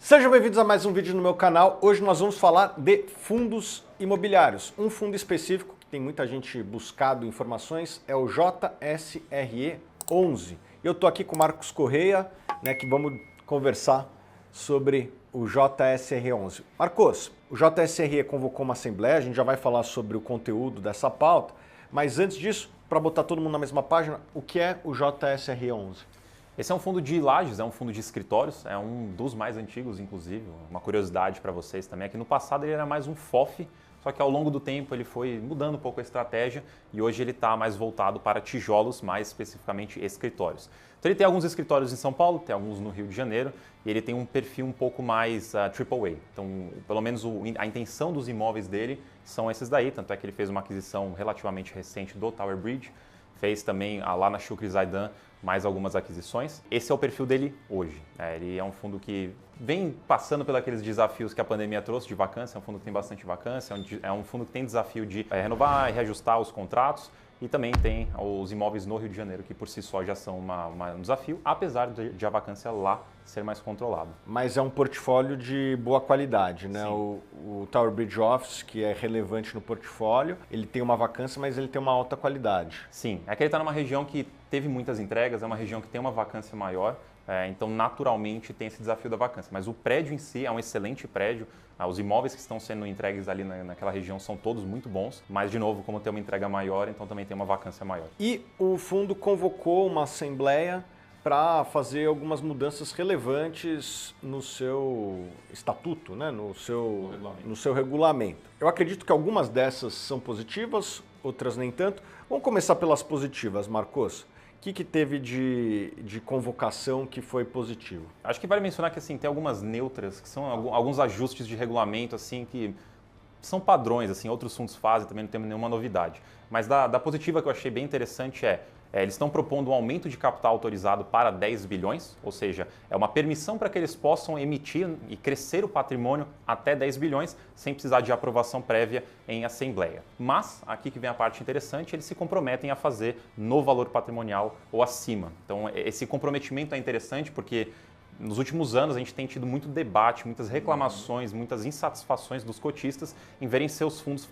Sejam bem-vindos a mais um vídeo no meu canal. Hoje nós vamos falar de fundos imobiliários. Um fundo específico que tem muita gente buscado informações é o JSRE11. Eu estou aqui com o Marcos Correia, que vamos conversar sobre o JSRE11. Marcos, o JSRE convocou uma assembleia, a gente já vai falar sobre o conteúdo dessa pauta, mas antes disso, para botar todo mundo na mesma página, o que é o JSRE11? Esse é um fundo de lajes, é um fundo de escritórios, é um dos mais antigos, inclusive. Uma curiosidade para vocês também é que no passado ele era mais um FOF, só que ao longo do tempo ele foi mudando um pouco a estratégia e hoje ele está mais voltado para tijolos, mais especificamente escritórios. Então ele tem alguns escritórios em São Paulo, tem alguns no Rio de Janeiro e ele tem um perfil um pouco mais AAA. Então, pelo menos a intenção dos imóveis dele são esses daí, tanto é que ele fez uma aquisição relativamente recente do Tower Bridge, fez também lá na Shukri Zaidan mais algumas aquisições. Esse é o perfil dele hoje. Ele é um fundo que vem passando pelos aqueles desafios que a pandemia trouxe de vacância, é um fundo que tem bastante vacância, é um fundo que tem desafio de renovar e reajustar os contratos e também tem os imóveis no Rio de Janeiro, que por si só já são um desafio, apesar de a vacância lá ser mais controlada. Mas é um portfólio de boa qualidade, né? O Tower Bridge Office, que é relevante no portfólio, ele tem uma vacância, mas ele tem uma alta qualidade. Sim, é que ele está numa região que teve muitas entregas, é uma região que tem uma vacância maior, então naturalmente tem esse desafio da vacância. Mas o prédio em si é um excelente prédio, os imóveis que estão sendo entregues ali naquela região são todos muito bons, mas de novo, como tem uma entrega maior, então também tem uma vacância maior. E o fundo convocou uma assembleia para fazer algumas mudanças relevantes no seu estatuto, no seu regulamento. Eu acredito que algumas dessas são positivas, outras nem tanto. Vamos começar pelas positivas, Marcos. O que teve de convocação que foi positivo? Acho que vale mencionar que tem algumas neutras, que são alguns ajustes de regulamento que são padrões, outros fundos fazem, também não tem nenhuma novidade. Mas da positiva que eu achei bem interessante eles estão propondo um aumento de capital autorizado para 10 bilhões, ou seja, é uma permissão para que eles possam emitir e crescer o patrimônio até 10 bilhões sem precisar de aprovação prévia em assembleia. Mas, aqui que vem a parte interessante, eles se comprometem a fazer no valor patrimonial ou acima. Então, esse comprometimento é interessante porque nos últimos anos a gente tem tido muito debate, muitas reclamações, muitas insatisfações dos cotistas em verem seus fundos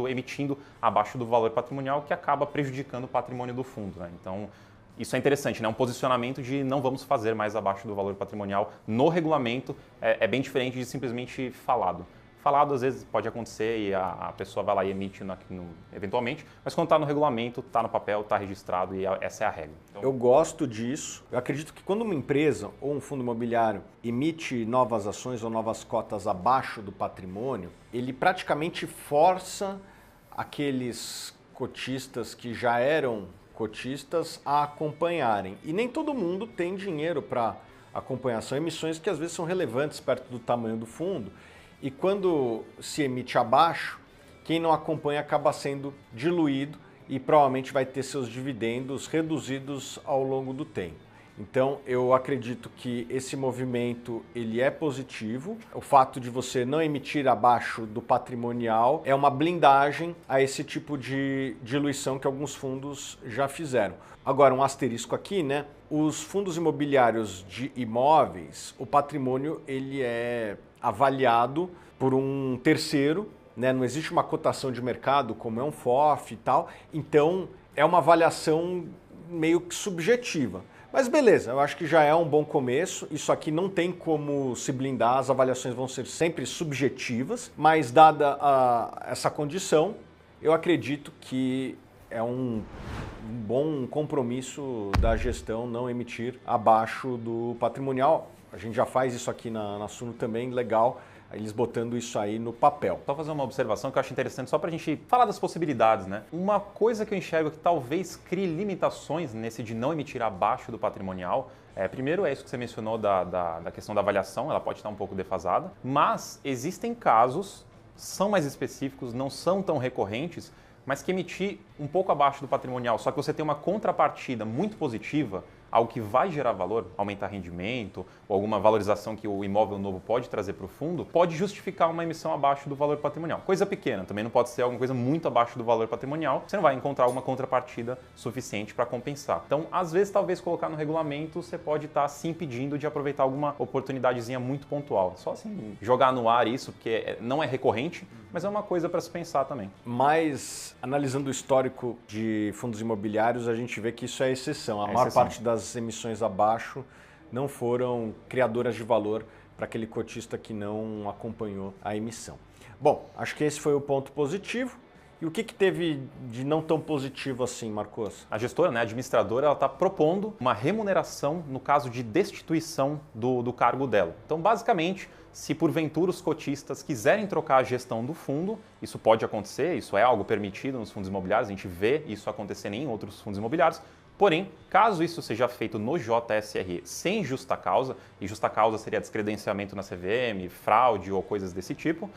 emitindo abaixo do valor patrimonial, que acaba prejudicando o patrimônio do fundo. Então, isso é interessante, um posicionamento de não vamos fazer mais abaixo do valor patrimonial no regulamento é bem diferente de simplesmente falado. Falado às vezes pode acontecer e a pessoa vai lá e emite eventualmente, mas quando está no regulamento, está no papel, está registrado e essa é a regra. Então, eu gosto disso. Eu acredito que quando uma empresa ou um fundo imobiliário emite novas ações ou novas cotas abaixo do patrimônio, ele praticamente força aqueles cotistas que já eram cotistas a acompanharem. E nem todo mundo tem dinheiro para acompanhar. São emissões que às vezes são relevantes perto do tamanho do fundo. E quando se emite abaixo, quem não acompanha acaba sendo diluído e provavelmente vai ter seus dividendos reduzidos ao longo do tempo. Então, eu acredito que esse movimento ele é positivo. O fato de você não emitir abaixo do patrimonial é uma blindagem a esse tipo de diluição que alguns fundos já fizeram. Agora, um asterisco aqui, os fundos imobiliários de imóveis, o patrimônio ele é avaliado por um terceiro, não existe uma cotação de mercado como é um FOF e tal, então é uma avaliação meio que subjetiva. Mas beleza, eu acho que já é um bom começo, isso aqui não tem como se blindar, as avaliações vão ser sempre subjetivas, mas dada essa condição, eu acredito que é um bom compromisso da gestão não emitir abaixo do patrimonial. A gente já faz isso aqui na Suno também, legal, eles botando isso aí no papel. Só fazer uma observação que eu acho interessante, só para a gente falar das possibilidades, Uma coisa que eu enxergo que talvez crie limitações nesse de não emitir abaixo do patrimonial, primeiro é isso que você mencionou da questão da avaliação, ela pode estar um pouco defasada, mas existem casos, são mais específicos, não são tão recorrentes, mas que emitir um pouco abaixo do patrimonial, só que você tem uma contrapartida muito positiva, algo que vai gerar valor, aumentar rendimento ou alguma valorização que o imóvel novo pode trazer para o fundo, pode justificar uma emissão abaixo do valor patrimonial. Coisa pequena, também não pode ser alguma coisa muito abaixo do valor patrimonial, você não vai encontrar uma contrapartida suficiente para compensar. Então, às vezes, talvez colocar no regulamento, você pode estar se impedindo de aproveitar alguma oportunidadezinha muito pontual. Só assim, jogar no ar isso, porque não é recorrente, mas é uma coisa para se pensar também. Mas, analisando o histórico de fundos imobiliários, a gente vê que isso é exceção. A maior parte das emissões abaixo não foram criadoras de valor para aquele cotista que não acompanhou a emissão. Bom, acho que esse foi o ponto positivo. E o que teve de não tão positivo assim, Marcos? A gestora, a administradora, ela está propondo uma remuneração no caso de destituição do cargo dela. Então, basicamente, se porventura os cotistas quiserem trocar a gestão do fundo, isso pode acontecer, isso é algo permitido nos fundos imobiliários, a gente vê isso acontecer em outros fundos imobiliários. Porém, caso isso seja feito no JSRE sem justa causa, e justa causa seria descredenciamento na CVM, fraude ou coisas desse tipo,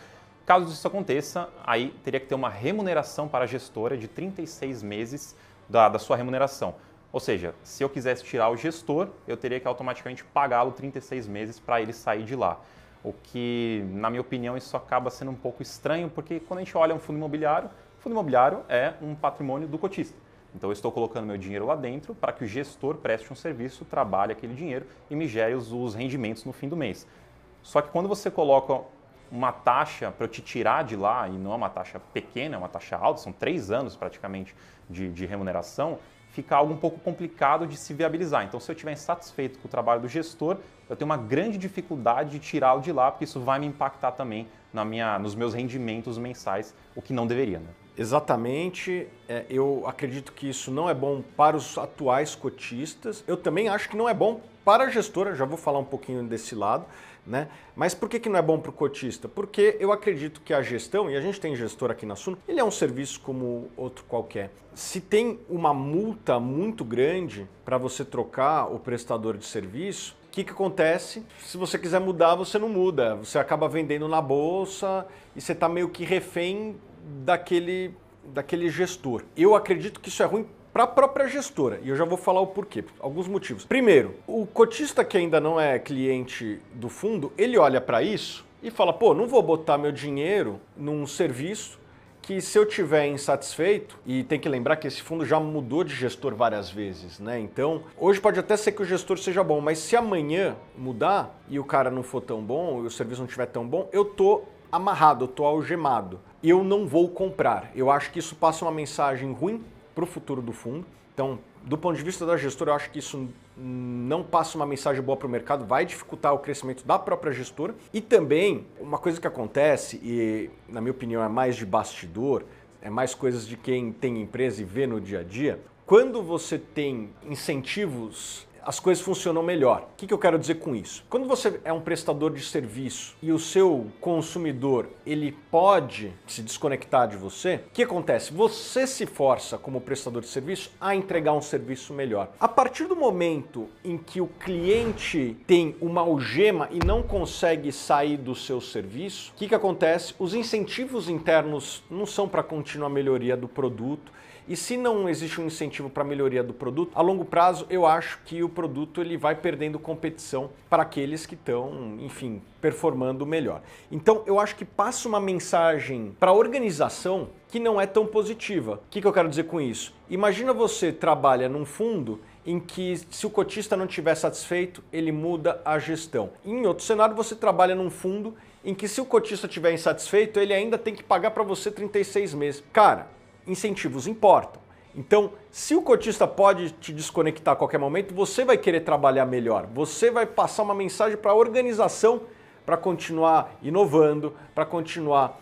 caso isso aconteça, aí teria que ter uma remuneração para a gestora de 36 meses da sua remuneração. Ou seja, se eu quisesse tirar o gestor, eu teria que automaticamente pagá-lo 36 meses para ele sair de lá. O que, na minha opinião, isso acaba sendo um pouco estranho, porque quando a gente olha um fundo imobiliário é um patrimônio do cotista. Então eu estou colocando meu dinheiro lá dentro para que o gestor preste um serviço, trabalhe aquele dinheiro e me gere os rendimentos no fim do mês. Só que quando você coloca uma taxa para eu te tirar de lá, e não é uma taxa pequena, é uma taxa alta, são 3 anos praticamente de remuneração, fica algo um pouco complicado de se viabilizar. Então, se eu estiver insatisfeito com o trabalho do gestor, eu tenho uma grande dificuldade de tirá-lo de lá, porque isso vai me impactar também nos meus rendimentos mensais, o que não deveria, né? Exatamente, eu acredito que isso não é bom para os atuais cotistas, eu também acho que não é bom para a gestora, já vou falar um pouquinho desse lado, né? Mas por que não é bom para o cotista? Porque eu acredito que a gestão, e a gente tem gestor aqui na Suno, ele é um serviço como outro qualquer. Se tem uma multa muito grande para você trocar o prestador de serviço, o que acontece? Se você quiser mudar, você não muda, você acaba vendendo na bolsa e você está meio que refém daquele gestor. Eu acredito que isso é ruim para a própria gestora, e eu já vou falar o porquê, alguns motivos. Primeiro, o cotista que ainda não é cliente do fundo, ele olha para isso e fala, pô, não vou botar meu dinheiro num serviço que se eu tiver insatisfeito, e tem que lembrar que esse fundo já mudou de gestor várias vezes, né? Então, hoje pode até ser que o gestor seja bom, mas se amanhã mudar e o cara não for tão bom, e o serviço não estiver tão bom, eu tô amarrado, eu tô algemado. Eu não vou comprar. Eu acho que isso passa uma mensagem ruim para o futuro do fundo. Então, do ponto de vista da gestora, eu acho que isso não passa uma mensagem boa para o mercado, vai dificultar o crescimento da própria gestora. E também, uma coisa que acontece, e na minha opinião é mais de bastidor, é mais coisas de quem tem empresa e vê no dia a dia, quando você tem incentivos, as coisas funcionam melhor. O que eu quero dizer com isso? Quando você é um prestador de serviço e o seu consumidor ele pode se desconectar de você, o que acontece? Você se força como prestador de serviço a entregar um serviço melhor. A partir do momento em que o cliente tem uma algema e não consegue sair do seu serviço, o que acontece? Os incentivos internos não são para contínuar melhoria do produto. E se não existe um incentivo para a melhoria do produto, a longo prazo eu acho que o produto ele vai perdendo competição para aqueles que estão, enfim, performando melhor. Então eu acho que passa uma mensagem para a organização que não é tão positiva. O que eu quero dizer com isso? Imagina você trabalha num fundo em que se o cotista não estiver satisfeito, ele muda a gestão. Em outro cenário, você trabalha num fundo em que se o cotista estiver insatisfeito, ele ainda tem que pagar para você 36 meses. Cara, incentivos importam. Então, se o cotista pode te desconectar a qualquer momento, você vai querer trabalhar melhor. Você vai passar uma mensagem para a organização para continuar inovando, para continuar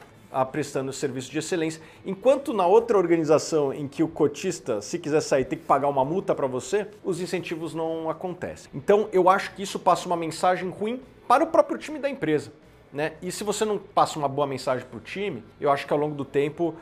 prestando serviço de excelência. Enquanto na outra organização em que o cotista, se quiser sair, tem que pagar uma multa para você, os incentivos não acontecem. Então, eu acho que isso passa uma mensagem ruim para o próprio time da empresa, né? E se você não passa uma boa mensagem para o time, eu acho que ao longo do tempo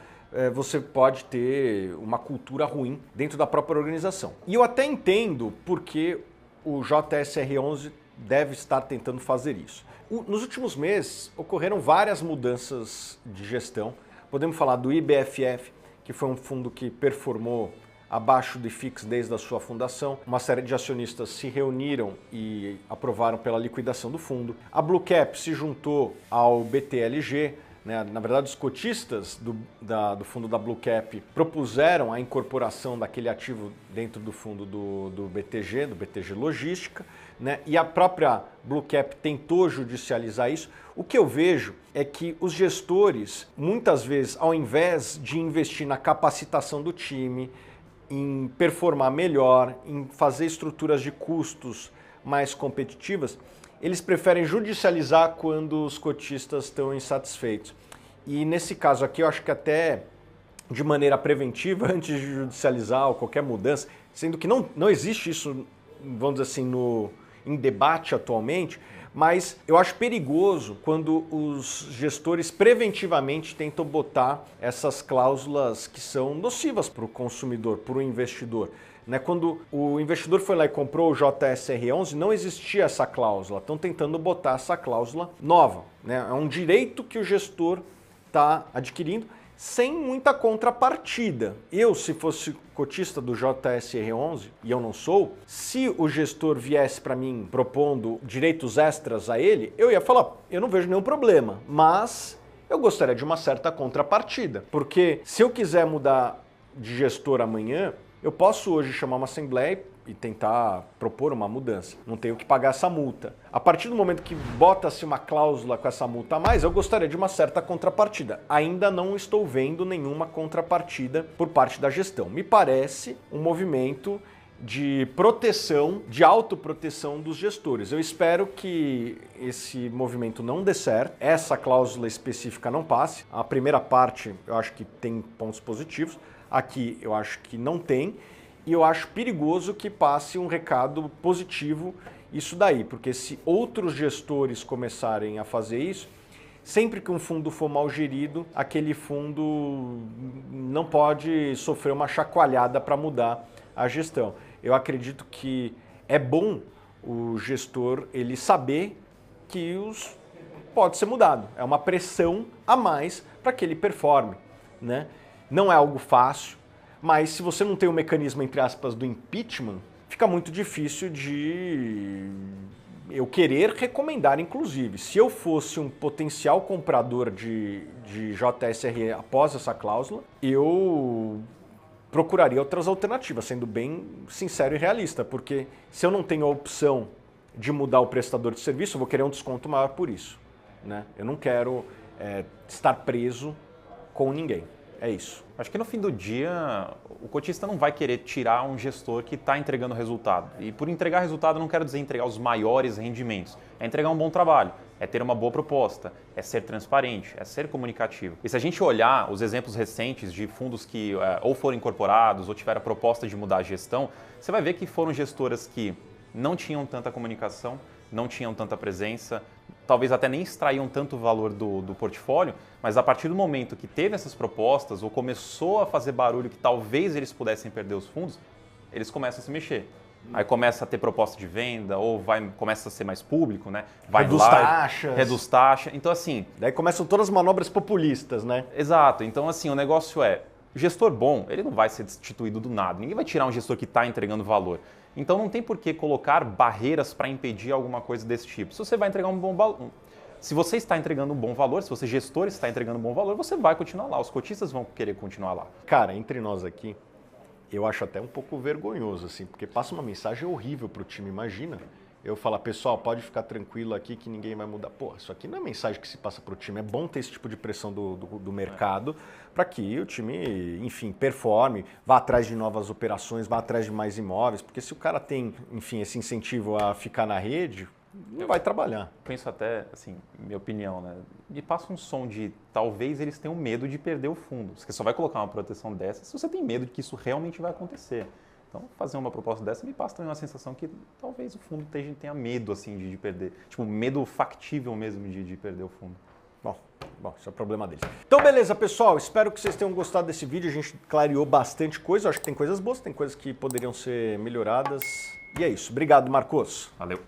você pode ter uma cultura ruim dentro da própria organização. E eu até entendo porque o JSR11 deve estar tentando fazer isso. Nos últimos meses ocorreram várias mudanças de gestão. Podemos falar do IBFF, que foi um fundo que performou abaixo do IFIX desde a sua fundação. Uma série de acionistas se reuniram e aprovaram pela liquidação do fundo. A Blue Cap se juntou ao BTLG. Na verdade, os cotistas do fundo da Blue Cap propuseram a incorporação daquele ativo dentro do fundo do BTG Logística, né? E a própria Blue Cap tentou judicializar isso. O que eu vejo é que os gestores, muitas vezes, ao invés de investir na capacitação do time, em performar melhor, em fazer estruturas de custos mais competitivas, eles preferem judicializar quando os cotistas estão insatisfeitos. E nesse caso aqui, eu acho que até de maneira preventiva, antes de judicializar ou qualquer mudança, sendo que não existe isso, vamos dizer assim, em debate atualmente, mas eu acho perigoso quando os gestores preventivamente tentam botar essas cláusulas que são nocivas para o consumidor, para o investidor. Quando o investidor foi lá e comprou o JSR11, não existia essa cláusula. Estão tentando botar essa cláusula nova. É um direito que o gestor está adquirindo sem muita contrapartida. Eu, se fosse cotista do JSR11, e eu não sou, se o gestor viesse para mim propondo direitos extras a ele, eu ia falar, eu não vejo nenhum problema, mas eu gostaria de uma certa contrapartida. Porque se eu quiser mudar de gestor amanhã, eu posso hoje chamar uma assembleia e tentar propor uma mudança. Não tenho que pagar essa multa. A partir do momento que bota-se uma cláusula com essa multa a mais, eu gostaria de uma certa contrapartida. Ainda não estou vendo nenhuma contrapartida por parte da gestão. Me parece um movimento de proteção, de autoproteção dos gestores. Eu espero que esse movimento não dê certo, essa cláusula específica não passe. A primeira parte eu acho que tem pontos positivos, aqui eu acho que não tem. E eu acho perigoso que passe um recado positivo isso daí, porque se outros gestores começarem a fazer isso, sempre que um fundo for mal gerido, aquele fundo não pode sofrer uma chacoalhada para mudar a gestão. Eu acredito que é bom o gestor ele saber que pode ser mudado. É uma pressão a mais para que ele performe, né? Não é algo fácil. Mas se você não tem o mecanismo, entre aspas, do impeachment, fica muito difícil de eu querer recomendar, inclusive. Se eu fosse um potencial comprador de JSR após essa cláusula, eu procuraria outras alternativas, sendo bem sincero e realista, porque se eu não tenho a opção de mudar o prestador de serviço, eu vou querer um desconto maior por isso, né? Eu não quero estar preso com ninguém. É isso. Acho que no fim do dia, o cotista não vai querer tirar um gestor que está entregando resultado. E por entregar resultado, eu não quero dizer entregar os maiores rendimentos. É entregar um bom trabalho, é ter uma boa proposta, é ser transparente, é ser comunicativo. E se a gente olhar os exemplos recentes de fundos que ou foram incorporados ou tiveram a proposta de mudar a gestão, você vai ver que foram gestoras que não tinham tanta comunicação, não tinham tanta presença, talvez até nem extraíam tanto valor do portfólio, mas a partir do momento que teve essas propostas ou começou a fazer barulho que talvez eles pudessem perder os fundos, eles começam a se mexer. Aí começa a ter proposta de venda ou começa a ser mais público, né? Reduz taxa. Então assim... Daí começam todas as manobras populistas, né? Exato. Então assim, o negócio gestor bom, ele não vai ser destituído do nada. Ninguém vai tirar um gestor que está entregando valor. Então não tem por que colocar barreiras para impedir alguma coisa desse tipo. Se você vai entregar um bom valor, se você está entregando um bom valor, se você gestor está entregando um bom valor, você vai continuar lá. Os cotistas vão querer continuar lá. Cara, entre nós aqui, eu acho até um pouco vergonhoso, assim, porque passa uma mensagem horrível para o time. Imagina eu falar, pessoal, pode ficar tranquilo aqui que ninguém vai mudar. Pô, isso aqui não é mensagem que se passa para o time. É bom ter esse tipo de pressão do mercado para que o time, enfim, performe, vá atrás de novas operações, vá atrás de mais imóveis. Porque se o cara tem, enfim, esse incentivo a ficar na rede, não vai trabalhar. Penso até, assim, minha opinião, né? Me passa um som de talvez eles tenham medo de perder o fundo. Você só vai colocar uma proteção dessa se você tem medo de que isso realmente vai acontecer. Então, fazer uma proposta dessa me passa também uma sensação que talvez o fundo tenha medo assim, de perder. Tipo, medo factível mesmo de perder o fundo. Bom, isso é o problema deles. Então, beleza, pessoal. Espero que vocês tenham gostado desse vídeo. A gente clareou bastante coisa. Eu acho que tem coisas boas, tem coisas que poderiam ser melhoradas. E é isso. Obrigado, Marcos. Valeu.